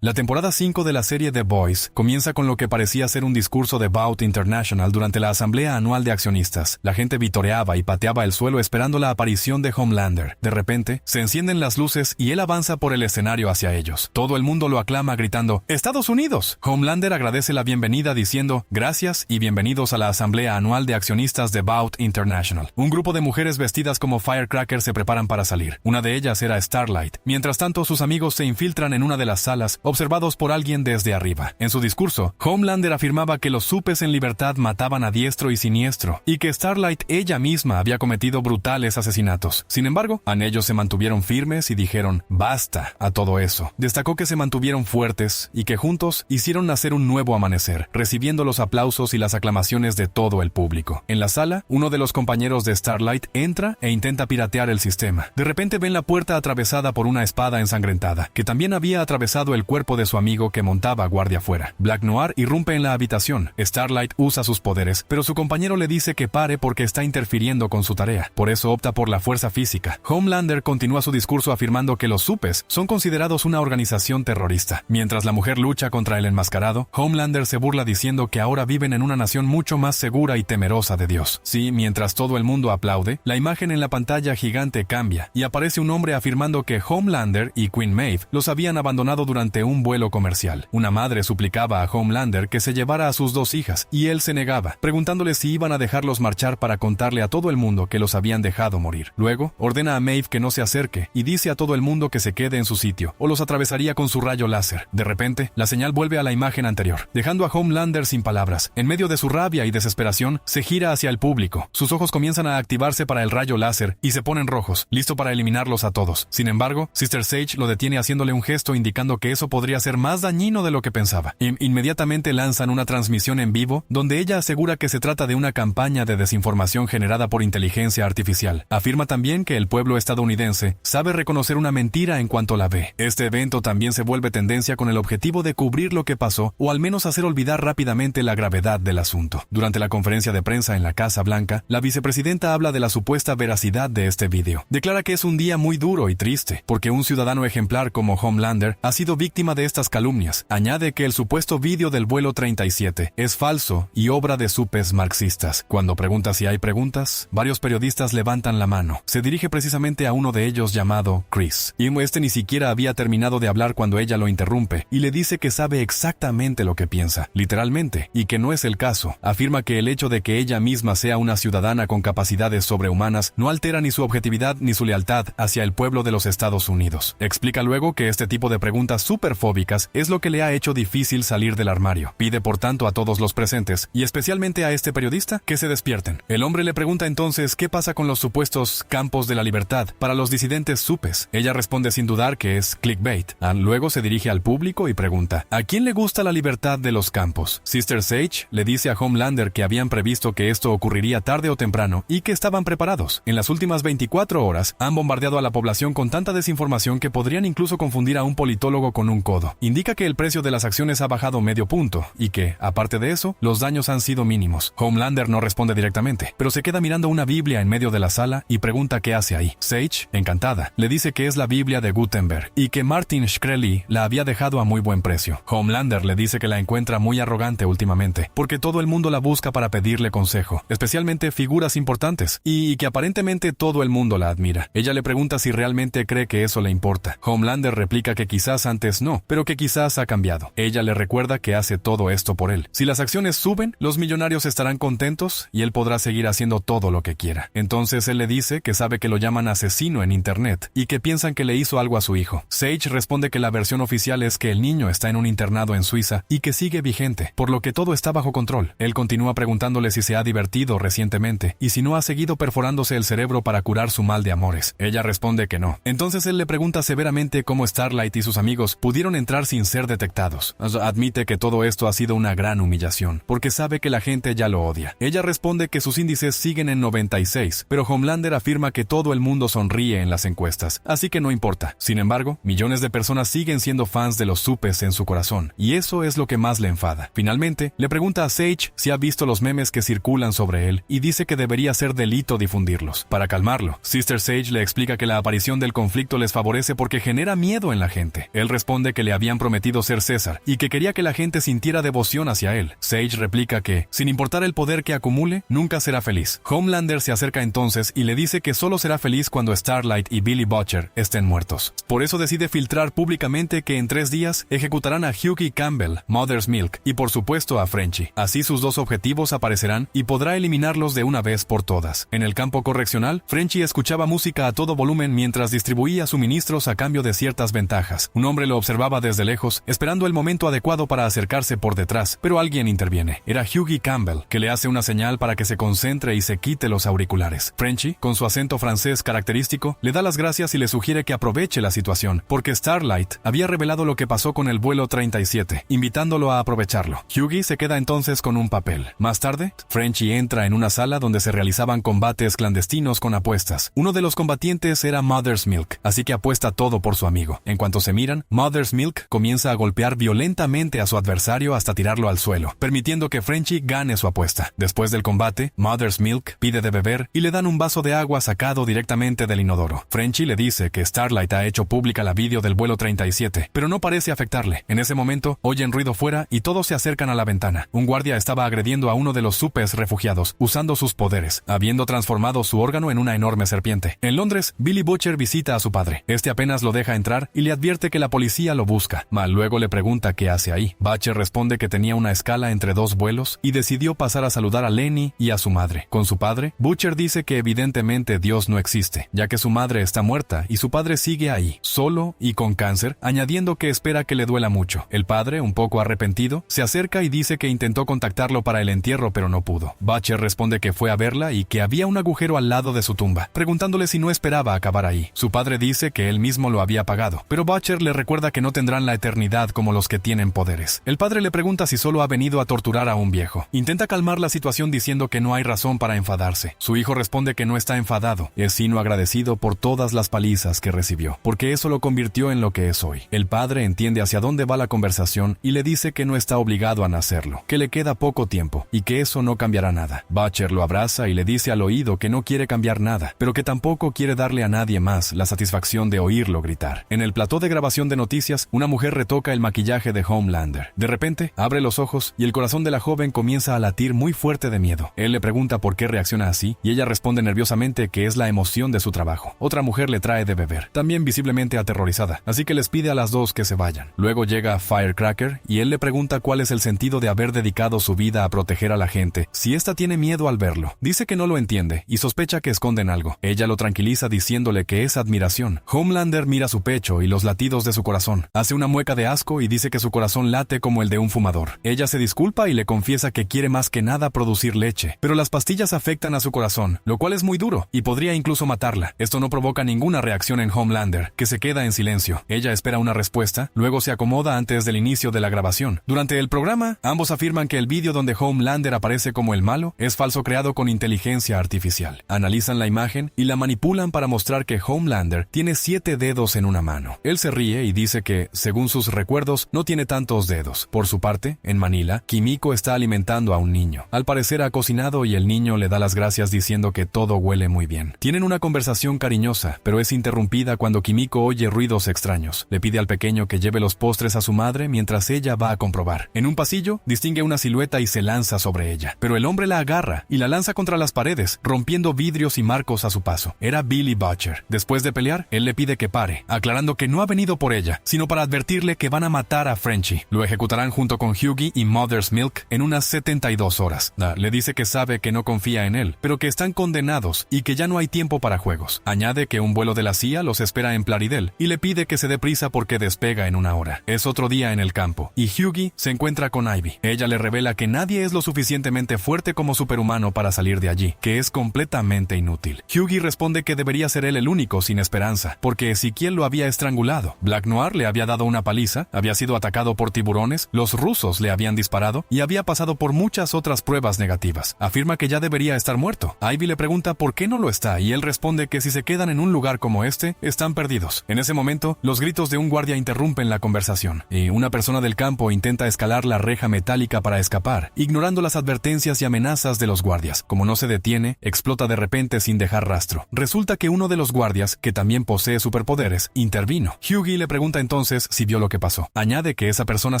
La temporada 5 de la serie The Boys comienza con lo que parecía ser un discurso de Vought International durante la asamblea anual de accionistas. La gente vitoreaba y pateaba el suelo esperando la aparición de Homelander. De repente, se encienden las luces y él avanza por el escenario hacia ellos. Todo el mundo lo aclama gritando ¡Estados Unidos! Homelander agradece la bienvenida diciendo gracias y bienvenidos a la asamblea anual de accionistas de Vought International. Un grupo de mujeres vestidas como Firecracker se preparan para salir. Una de ellas era Starlight. Mientras tanto, sus amigos se infiltran en una de las salas, observados por alguien desde arriba. En su discurso, Homelander afirmaba que los supes en libertad mataban a diestro y siniestro, y que Starlight ella misma había cometido brutales asesinatos. Sin embargo, ellos se mantuvieron firmes y dijeron ¡basta! A todo eso. Destacó que se mantuvieron fuertes y que juntos hicieron nacer un nuevo amanecer, recibiendo los aplausos y las aclamaciones de todo el público. En la sala, uno de los compañeros de Starlight entra e intenta piratear el sistema. De repente ven la puerta atravesada por una espada ensangrentada, que también había atravesado el cuerpo de su amigo que montaba guardia afuera. Black Noir irrumpe en la habitación. Starlight usa sus poderes, pero su compañero le dice que pare porque está interfiriendo con su tarea. Por eso opta por la fuerza física. Homelander continúa su discurso afirmando que los supes son considerados una organización terrorista. Mientras la mujer lucha contra el enmascarado, Homelander se burla diciendo que ahora viven en una nación mucho más segura y temerosa de Dios. Sí, mientras todo el mundo aplaude, la imagen en la pantalla gigante cambia y aparece un hombre afirmando que Homelander y Queen Maeve los habían abandonado durante un vuelo comercial. Una madre suplicaba a Homelander que se llevara a sus dos hijas, y él se negaba, preguntándole si iban a dejarlos marchar para contarle a todo el mundo que los habían dejado morir. Luego, ordena a Maeve que no se acerque, y dice a todo el mundo que se quede en su sitio, o los atravesaría con su rayo láser. De repente, la señal vuelve a la imagen anterior, dejando a Homelander sin palabras. En medio de su rabia y desesperación, se gira hacia el público. Sus ojos comienzan a activarse para el rayo láser, y se ponen rojos, listo para eliminarlos a todos. Sin embargo, Sister Sage lo detiene haciéndole un gesto indicando que eso podría ser más dañino de lo que pensaba. Inmediatamente lanzan una transmisión en vivo donde ella asegura que se trata de una campaña de desinformación generada por inteligencia artificial. Afirma también que el pueblo estadounidense sabe reconocer una mentira en cuanto la ve. Este evento también se vuelve tendencia con el objetivo de cubrir lo que pasó o al menos hacer olvidar rápidamente la gravedad del asunto. Durante la conferencia de prensa en la Casa Blanca, la vicepresidenta habla de la supuesta veracidad de este vídeo. Declara que es un día muy duro y triste porque un ciudadano ejemplar como Homelander ha sido víctima de estas calumnias. Añade que el supuesto vídeo del vuelo 37 es falso y obra de supes marxistas. Cuando pregunta si hay preguntas, varios periodistas levantan la mano. Se dirige precisamente a uno de ellos llamado Chris. Y este ni siquiera había terminado de hablar cuando ella lo interrumpe y le dice que sabe exactamente lo que piensa, literalmente, y que no es el caso. Afirma que el hecho de que ella misma sea una ciudadana con capacidades sobrehumanas no altera ni su objetividad ni su lealtad hacia el pueblo de los Estados Unidos. Explica luego que este tipo de preguntas superfóbicas es lo que le ha hecho difícil salir del armario. Pide por tanto a todos los presentes, y especialmente a este periodista, que se despierten. El hombre le pregunta entonces qué pasa con los supuestos campos de la libertad para los disidentes supes. Ella responde sin dudar que es clickbait. Luego se dirige al público y pregunta ¿a quién le gusta la libertad de los campos? Sister Sage le dice a Homelander que habían previsto que esto ocurriría tarde o temprano y que estaban preparados. En las últimas 24 horas han bombardeado a la población con tanta desinformación que podrían incluso confundir a un politólogo con un codo. Indica que el precio de las acciones ha bajado medio punto y que, aparte de eso, los daños han sido mínimos. Homelander no responde directamente, pero se queda mirando una Biblia en medio de la sala y pregunta qué hace ahí. Sage, encantada, le dice que es la Biblia de Gutenberg y que Martin Shkreli la había dejado a muy buen precio. Homelander le dice que la encuentra muy arrogante últimamente, porque todo el mundo la busca para pedirle consejo, especialmente figuras importantes, y que aparentemente todo el mundo la admira. Ella le pregunta si realmente cree que eso le importa. Homelander replica que quizás antes no, pero que quizás ha cambiado. Ella le recuerda que hace todo esto por él. Si las acciones suben, los millonarios estarán contentos y él podrá seguir haciendo todo lo que quiera. Entonces él le dice que sabe que lo llaman asesino en internet y que piensan que le hizo algo a su hijo. Sage responde que la versión oficial es que el niño está en un internado en Suiza y que sigue vigente, por lo que todo está bajo control. Él continúa preguntándole si se ha divertido recientemente y si no ha seguido perforándose el cerebro para curar su mal de amores. Ella responde que no. Entonces él le pregunta severamente cómo Starlight y sus amigos pudieron entrar sin ser detectados. Admite que todo esto ha sido una gran humillación, porque sabe que la gente ya lo odia. Ella responde que sus índices siguen en 96, pero Homelander afirma que todo el mundo sonríe en las encuestas, así que no importa. Sin embargo, millones de personas siguen siendo fans de los supes en su corazón, y eso es lo que más le enfada. Finalmente, le pregunta a Sage si ha visto los memes que circulan sobre él, y dice que debería ser delito difundirlos. Para calmarlo, Sister Sage le explica que la aparición del conflicto les favorece porque genera miedo en la gente. Él responde responde que le habían prometido ser César y que quería que la gente sintiera devoción hacia él. Sage replica que, sin importar el poder que acumule, nunca será feliz. Homelander se acerca entonces y le dice que solo será feliz cuando Starlight y Billy Butcher estén muertos. Por eso decide filtrar públicamente que en 3 días ejecutarán a Hughie Campbell, Mother's Milk, y por supuesto a Frenchie. Así sus dos objetivos aparecerán y podrá eliminarlos de una vez por todas. En el campo correccional, Frenchie escuchaba música a todo volumen mientras distribuía suministros a cambio de ciertas ventajas. Un hombre lo observaba desde lejos, esperando el momento adecuado para acercarse por detrás, pero alguien interviene. Era Hughie Campbell, que le hace una señal para que se concentre y se quite los auriculares. Frenchie, con su acento francés característico, le da las gracias y le sugiere que aproveche la situación, porque Starlight había revelado lo que pasó con el vuelo 37, invitándolo a aprovecharlo. Hughie se queda entonces con un papel. Más tarde, Frenchie entra en una sala donde se realizaban combates clandestinos con apuestas. Uno de los combatientes era Mother's Milk, así que apuesta todo por su amigo. En cuanto se miran, Mother's Milk comienza a golpear violentamente a su adversario hasta tirarlo al suelo, permitiendo que Frenchie gane su apuesta. Después del combate, Mother's Milk pide de beber y le dan un vaso de agua sacado directamente del inodoro. Frenchie le dice que Starlight ha hecho pública la vídeo del vuelo 37, pero no parece afectarle. En ese momento, oyen ruido fuera y todos se acercan a la ventana. Un guardia estaba agrediendo a uno de los supes refugiados, usando sus poderes, habiendo transformado su órgano en una enorme serpiente. En Londres, Billy Butcher visita a su padre. Este apenas lo deja entrar y le advierte que la policía lo busca. Mal luego le pregunta qué hace ahí. Butcher responde que tenía una escala entre 2 vuelos y decidió pasar a saludar a Lenny y a su madre. Con su padre, Butcher dice que evidentemente Dios no existe, ya que su madre está muerta y su padre sigue ahí, solo y con cáncer, añadiendo que espera que le duela mucho. El padre, un poco arrepentido, se acerca y dice que intentó contactarlo para el entierro pero no pudo. Butcher responde que fue a verla y que había un agujero al lado de su tumba, preguntándole si no esperaba acabar ahí. Su padre dice que él mismo lo había pagado, pero Butcher le recuerda que no tendrán la eternidad como los que tienen poderes. El padre le pregunta si solo ha venido a torturar a un viejo. Intenta calmar la situación diciendo que no hay razón para enfadarse. Su hijo responde que no está enfadado, es sino agradecido por todas las palizas que recibió, porque eso lo convirtió en lo que es hoy. El padre entiende hacia dónde va la conversación y le dice que no está obligado a nacerlo, que le queda poco tiempo y que eso no cambiará nada. Butcher lo abraza y le dice al oído que no quiere cambiar nada, pero que tampoco quiere darle a nadie más la satisfacción de oírlo gritar. En el plató de grabación de noticias, una mujer retoca el maquillaje de Homelander. De repente, abre los ojos y el corazón de la joven comienza a latir muy fuerte de miedo. Él le pregunta por qué reacciona así y ella responde nerviosamente que es la emoción de su trabajo. Otra mujer le trae de beber, también visiblemente aterrorizada, así que les pide a las dos que se vayan. Luego llega Firecracker y él le pregunta cuál es el sentido de haber dedicado su vida a proteger a la gente, si ésta tiene miedo al verlo. Dice que no lo entiende y sospecha que esconden algo. Ella lo tranquiliza diciéndole que es admiración. Homelander mira su pecho y los latidos de su corazón. Hace una mueca de asco y dice que su corazón late como el de un fumador. Ella se disculpa y le confiesa que quiere más que nada producir leche, pero las pastillas afectan a su corazón, lo cual es muy duro y podría incluso matarla. Esto no provoca ninguna reacción en Homelander, que se queda en silencio. Ella espera una respuesta, luego se acomoda antes del inicio de la grabación. Durante el programa, ambos afirman que el vídeo donde Homelander aparece como el malo es falso, creado con inteligencia artificial. Analizan la imagen y la manipulan para mostrar que Homelander tiene 7 dedos en una mano. Él se ríe y dice que, según sus recuerdos, no tiene tantos dedos. Por su parte, en Manila, Kimiko está alimentando a un niño. Al parecer ha cocinado y el niño le da las gracias diciendo que todo huele muy bien. Tienen una conversación cariñosa, pero es interrumpida cuando Kimiko oye ruidos extraños. Le pide al pequeño que lleve los postres a su madre mientras ella va a comprobar. En un pasillo, distingue una silueta y se lanza sobre ella, pero el hombre la agarra y la lanza contra las paredes, rompiendo vidrios y marcos a su paso. Era Billy Butcher. Después de pelear, él le pide que pare, aclarando que no ha venido por ella, sino para advertirle que van a matar a Frenchie. Lo ejecutarán junto con Hughie y Mother's Milk en unas 72 horas. Le dice que sabe que no confía en él, pero que están condenados y que ya no hay tiempo para juegos. Añade que un vuelo de la CIA los espera en Plaridel y le pide que se dé prisa porque despega en una hora. Es otro día en el campo y Hughie se encuentra con Ivy. Ella le revela que nadie es lo suficientemente fuerte como superhumano para salir de allí, que es completamente inútil. Hughie responde que debería ser él el único sin esperanza, porque Ezequiel lo había estrangulado. Black Noir le había dado una paliza, había sido atacado por tiburones, los rusos le habían disparado y había pasado por muchas otras pruebas negativas. Afirma que ya debería estar muerto. Ivy le pregunta por qué no lo está y él responde que si se quedan en un lugar como este, están perdidos. En ese momento, los gritos de un guardia interrumpen la conversación y una persona del campo intenta escalar la reja metálica para escapar, ignorando las advertencias y amenazas de los guardias. Como no se detiene, explota de repente sin dejar rastro. Resulta que uno de los guardias, que también posee superpoderes, intervino. Hughie le pregunta entonces entonces si vio lo que pasó. Añade que esa persona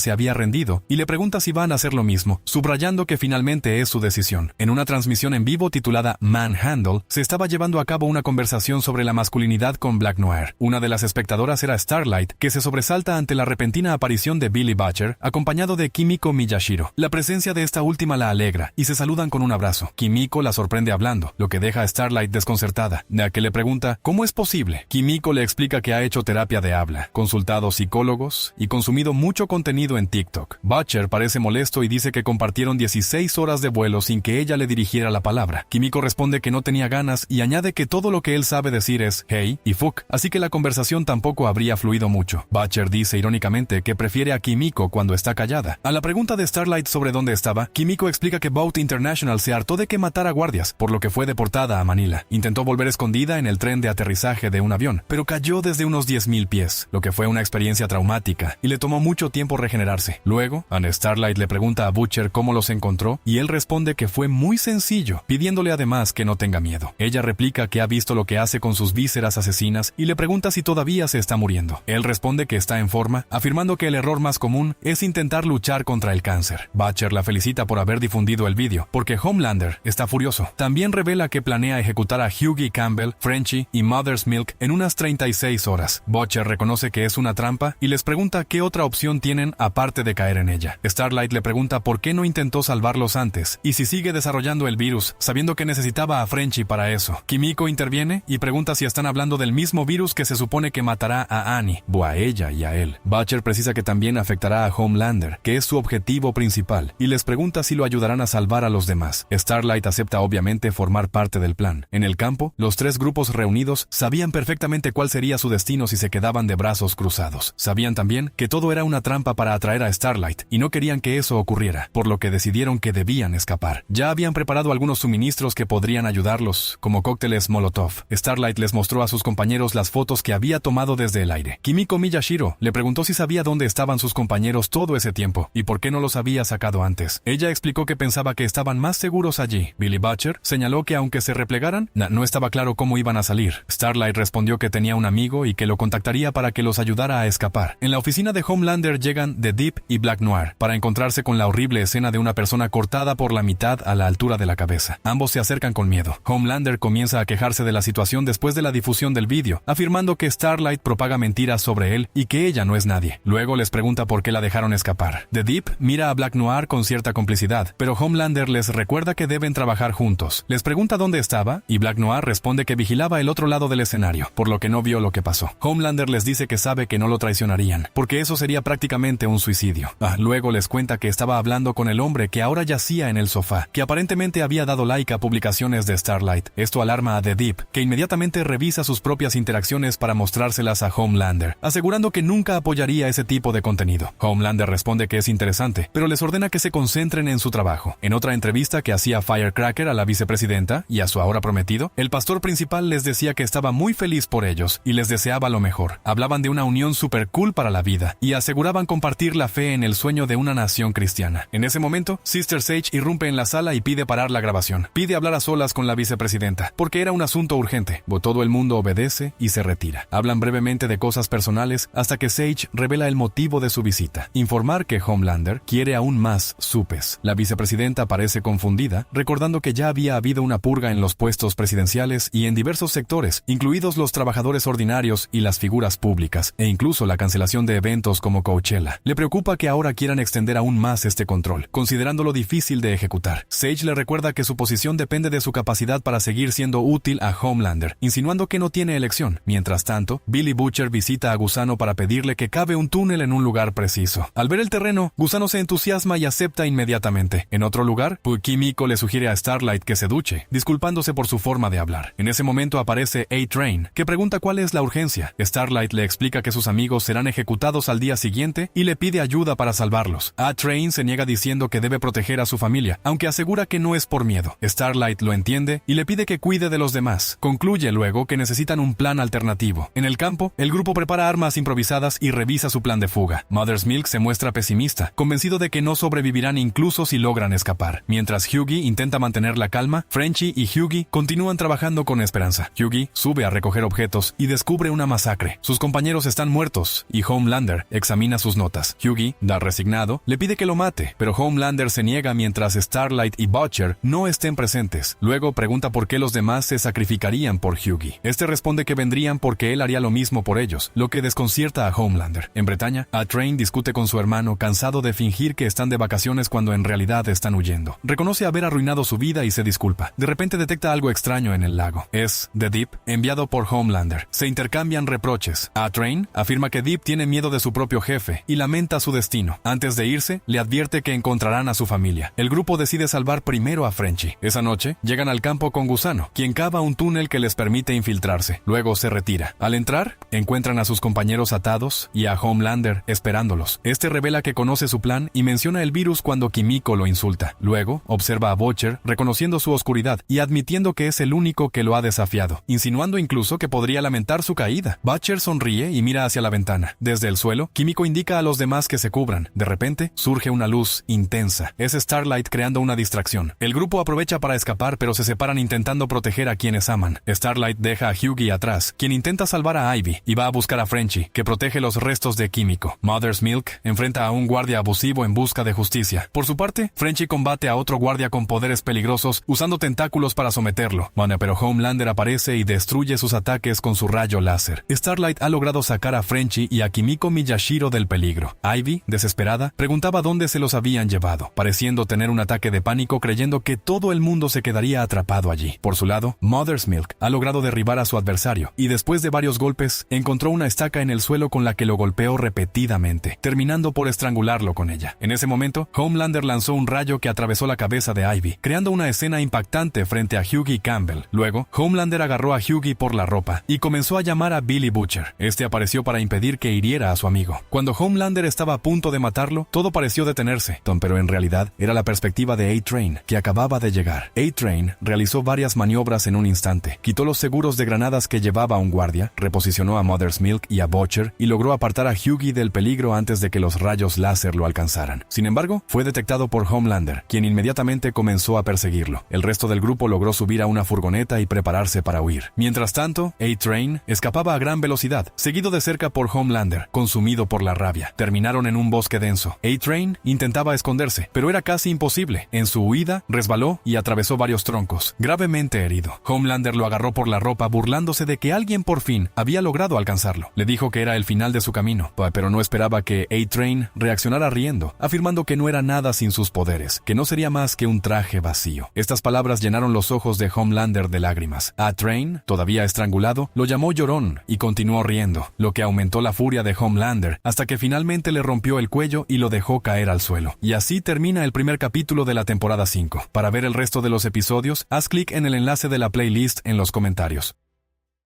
se había rendido y le pregunta si van a hacer lo mismo, subrayando que finalmente es su decisión. En una transmisión en vivo titulada Manhandle, se estaba llevando a cabo una conversación sobre la masculinidad con Black Noir. Una de las espectadoras era Starlight, que se sobresalta ante la repentina aparición de Billy Butcher, acompañado de Kimiko Miyashiro. La presencia de esta última la alegra y se saludan con un abrazo. Kimiko la sorprende hablando, lo que deja a Starlight desconcertada, ya que le pregunta ¿cómo es posible? Kimiko le explica que ha hecho terapia de habla, consultado psicólogos y consumido mucho contenido en TikTok. Butcher parece molesto y dice que compartieron 16 horas de vuelo sin que ella le dirigiera la palabra. Kimiko responde que no tenía ganas y añade que todo lo que él sabe decir es hey y fuck, así que la conversación tampoco habría fluido mucho. Butcher dice irónicamente que prefiere a Kimiko cuando está callada. A la pregunta de Starlight sobre dónde estaba, Kimiko explica que Boat International se hartó de que matara guardias, por lo que fue deportada a Manila. Intentó volver escondida en el tren de aterrizaje de un avión, pero cayó desde unos 10,000 pies, lo que fue una experiencia traumática y le tomó mucho tiempo regenerarse. Luego, Starlight le pregunta a Butcher cómo los encontró y él responde que fue muy sencillo, pidiéndole además que no tenga miedo. Ella replica que ha visto lo que hace con sus vísceras asesinas y le pregunta si todavía se está muriendo. Él responde que está en forma, afirmando que el error más común es intentar luchar contra el cáncer. Butcher la felicita por haber difundido el vídeo, porque Homelander está furioso. También revela que planea ejecutar a Hughie Campbell, Frenchie y Mother's Milk en unas 36 horas. Butcher reconoce que es una trampa y les pregunta qué otra opción tienen aparte de caer en ella. Starlight le pregunta por qué no intentó salvarlos antes y si sigue desarrollando el virus, sabiendo que necesitaba a Frenchie para eso. Kimiko interviene y pregunta si están hablando del mismo virus que se supone que matará a Annie, o a ella y a él. Butcher precisa que también afectará a Homelander, que es su objetivo principal, y les pregunta si lo ayudarán a salvar a los demás. Starlight acepta obviamente formar parte del plan. En el campo, los tres grupos reunidos sabían perfectamente cuál sería su destino si se quedaban de brazos cruzados. Sabían también que todo era una trampa para atraer a Starlight, y no querían que eso ocurriera, por lo que decidieron que debían escapar. Ya habían preparado algunos suministros que podrían ayudarlos, como cócteles Molotov. Starlight les mostró a sus compañeros las fotos que había tomado desde el aire. Kimiko Miyashiro le preguntó si sabía dónde estaban sus compañeros todo ese tiempo, y por qué no los había sacado antes. Ella explicó que pensaba que estaban más seguros allí. Billy Butcher señaló que aunque se replegaran, no estaba claro cómo iban a salir. Starlight respondió que tenía un amigo y que lo contactaría para que los ayudara a escapar. En la oficina de Homelander llegan The Deep y Black Noir para encontrarse con la horrible escena de una persona cortada por la mitad a la altura de la cabeza. Ambos se acercan con miedo. Homelander comienza a quejarse de la situación después de la difusión del vídeo, afirmando que Starlight propaga mentiras sobre él y que ella no es nadie. Luego les pregunta por qué la dejaron escapar. The Deep mira a Black Noir con cierta complicidad, pero Homelander les recuerda que deben trabajar juntos. Les pregunta dónde estaba y Black Noir responde que vigilaba el otro lado del escenario, por lo que no vio lo que pasó. Homelander les dice que sabe que no lo traicionarían, porque eso sería prácticamente un suicidio. Luego les cuenta que estaba hablando con el hombre que ahora yacía en el sofá, que aparentemente había dado like a publicaciones de Starlight. Esto alarma a The Deep, que inmediatamente revisa sus propias interacciones para mostrárselas a Homelander, asegurando que nunca apoyaría ese tipo de contenido. Homelander responde que es interesante, pero les ordena que se concentren en su trabajo. En otra entrevista que hacía Firecracker a la vicepresidenta y a su ahora prometido, el pastor principal les decía que estaba muy feliz por ellos y les deseaba lo mejor. Hablaban de una unión super cool para la vida y aseguraban compartir la fe en el sueño de una nación cristiana. En ese momento, Sister Sage irrumpe en la sala y pide parar la grabación. Pide hablar a solas con la vicepresidenta, porque era un asunto urgente. Todo el mundo obedece y se retira. Hablan brevemente de cosas personales hasta que Sage revela el motivo de su visita: informar que Homelander quiere aún más supes. La vicepresidenta parece confundida, recordando que ya había habido una purga en los puestos presidenciales y en diversos sectores, incluidos los trabajadores ordinarios y las figuras públicas, e incluso la cancelación de eventos como Coachella. Le preocupa que ahora quieran extender aún más este control, considerándolo difícil de ejecutar. Sage le recuerda que su posición depende de su capacidad para seguir siendo útil a Homelander, insinuando que no tiene elección. Mientras tanto, Billy Butcher visita a Gusano para pedirle que cave un túnel en un lugar preciso. Al ver el terreno, Gusano se entusiasma y acepta inmediatamente. En otro lugar, Kimiko le sugiere a Starlight que se duche, disculpándose por su forma de hablar. En ese momento aparece A-Train, que pregunta cuál es la urgencia. Starlight le explica que sus amigos serán ejecutados al día siguiente y le pide ayuda para salvarlos. A-Train se niega diciendo que debe proteger a su familia, aunque asegura que no es por miedo. Starlight lo entiende y le pide que cuide de los demás. Concluye luego que necesitan un plan alternativo. En el campo, el grupo prepara armas improvisadas y revisa su plan de fuga. Mother's Milk se muestra pesimista, convencido de que no sobrevivirán incluso si logran escapar. Mientras Hughie intenta mantener la calma, Frenchie y Hughie continúan trabajando con esperanza. Hughie sube a recoger objetos y descubre una masacre. Sus compañeros están muertos muertos, y Homelander examina sus notas. Hughie, resignado, le pide que lo mate, pero Homelander se niega mientras Starlight y Butcher no estén presentes. Luego pregunta por qué los demás se sacrificarían por Hughie. Este responde que vendrían porque él haría lo mismo por ellos, lo que desconcierta a Homelander. En Bretaña, A-Train discute con su hermano, cansado de fingir que están de vacaciones cuando en realidad están huyendo. Reconoce haber arruinado su vida y se disculpa. De repente detecta algo extraño en el lago. Es The Deep, enviado por Homelander. Se intercambian reproches. A-Train afirma que Deep tiene miedo de su propio jefe y lamenta su destino. Antes de irse, le advierte que encontrarán a su familia. El grupo decide salvar primero a Frenchie. Esa noche, llegan al campo con Gusano, quien cava un túnel que les permite infiltrarse. Luego se retira. Al entrar, encuentran a sus compañeros atados y a Homelander esperándolos. Este revela que conoce su plan y menciona el virus cuando Kimiko lo insulta. Luego, observa a Butcher, reconociendo su oscuridad y admitiendo que es el único que lo ha desafiado, insinuando incluso que podría lamentar su caída. Butcher sonríe y mira hacia la ventana. Desde el suelo, Kimiko indica a los demás que se cubran. De repente, surge una luz intensa. Es Starlight creando una distracción. El grupo aprovecha para escapar, pero se separan intentando proteger a quienes aman. Starlight deja a Hughie atrás, quien intenta salvar a Ivy, y va a buscar a Frenchie, que protege los restos de Kimiko. Mother's Milk enfrenta a un guardia abusivo en busca de justicia. Por su parte, Frenchie combate a otro guardia con poderes peligrosos, usando tentáculos para someterlo. Pero Homelander aparece y destruye sus ataques con su rayo láser. Starlight ha logrado sacar a Frenchie y a Kimiko Miyashiro del peligro. Ivy, desesperada, preguntaba dónde se los habían llevado, pareciendo tener un ataque de pánico creyendo que todo el mundo se quedaría atrapado allí. Por su lado, Mother's Milk ha logrado derribar a su adversario y después de varios golpes, encontró una estaca en el suelo con la que lo golpeó repetidamente, terminando por estrangularlo con ella. En ese momento, Homelander lanzó un rayo que atravesó la cabeza de Ivy, creando una escena impactante frente a Hughie Campbell. Luego, Homelander agarró a Hughie por la ropa y comenzó a llamar a Billy Butcher. Este apareció para impedir que hiriera a su amigo. Cuando Homelander estaba a punto de matarlo, todo pareció detenerse, pero en realidad era la perspectiva de A-Train, que acababa de llegar. A-Train realizó varias maniobras en un instante. Quitó los seguros de granadas que llevaba un guardia, reposicionó a Mother's Milk y a Butcher y logró apartar a Hughie del peligro antes de que los rayos láser lo alcanzaran. Sin embargo, fue detectado por Homelander, quien inmediatamente comenzó a perseguirlo. El resto del grupo logró subir a una furgoneta y prepararse para huir. Mientras tanto, A-Train escapaba a gran velocidad, seguido de cerca por Homelander, consumido por la rabia. Terminaron en un bosque denso. A-Train intentaba esconderse, pero era casi imposible. En su huida, resbaló y atravesó varios troncos, gravemente herido. Homelander lo agarró por la ropa, burlándose de que alguien por fin había logrado alcanzarlo. Le dijo que era el final de su camino, pero no esperaba que A-Train reaccionara riendo, afirmando que no era nada sin sus poderes, que no sería más que un traje vacío. Estas palabras llenaron los ojos de Homelander de lágrimas. A-Train, todavía estrangulado, lo llamó llorón y continuó riendo, lo que aumentó la furia de Homelander hasta que finalmente le rompió el cuello y lo dejó caer al suelo. Y así termina el primer capítulo de la temporada 5. Para ver el resto de los episodios, haz clic en el enlace de la playlist en los comentarios.